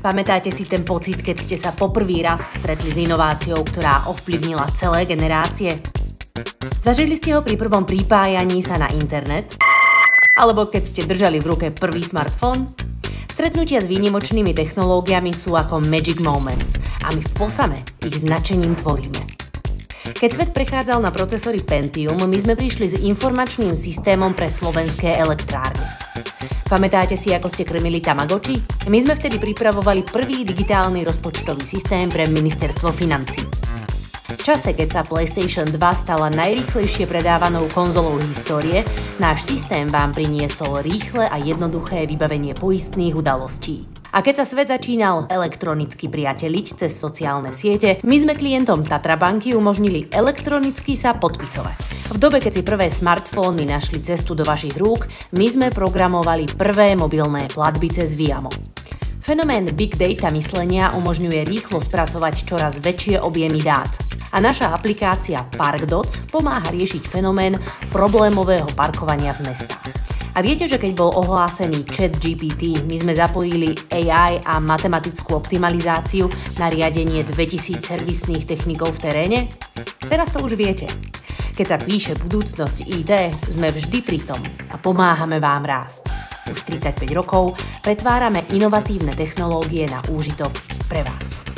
Pamätáte si ten pocit, keď ste sa poprvý raz stretli s inováciou, ktorá ovplyvnila celé generácie? Zažili ste ho pri prvom pripájaní sa na internet? Alebo keď ste držali v ruke prvý smartfón? Stretnutia s výnimočnými technológiami sú ako magic moments a my v Posame ich značením tvoríme. Keď svet prechádzal na procesory Pentium, my sme prišli s informačným systémom pre slovenské elektrárne. Pamätáte si, ako ste krmili Tamagotchi? My sme vtedy pripravovali prvý digitálny rozpočtový systém pre ministerstvo financií. V čase, keď sa PlayStation 2 stala najrýchlejšie predávanou konzolou histórie, náš systém vám priniesol rýchle a jednoduché vybavenie poistných udalostí. A keď sa svet začínal elektronicky priateliť cez sociálne siete, my sme klientom Tatra banky umožnili elektronicky sa podpisovať. V dobe, keď si prvé smartfóny našli cestu do vašich rúk, my sme programovali prvé mobilné platby cez Viamo. Fenomén big data myslenia umožňuje rýchlo spracovať čoraz väčšie objemy dát. A naša aplikácia ParkDots pomáha riešiť fenomén problémového parkovania v mestách. A viete, že keď bol ohlásený ChatGPT, my sme zapojili AI a matematickú optimalizáciu na riadenie 2000 servisných technikov v teréne? Teraz to už viete. Keď sa píše budúcnosť IT, sme vždy pri tom a pomáhame vám rásť. Už 35 rokov pretvárame inovatívne technológie na úžitok pre vás.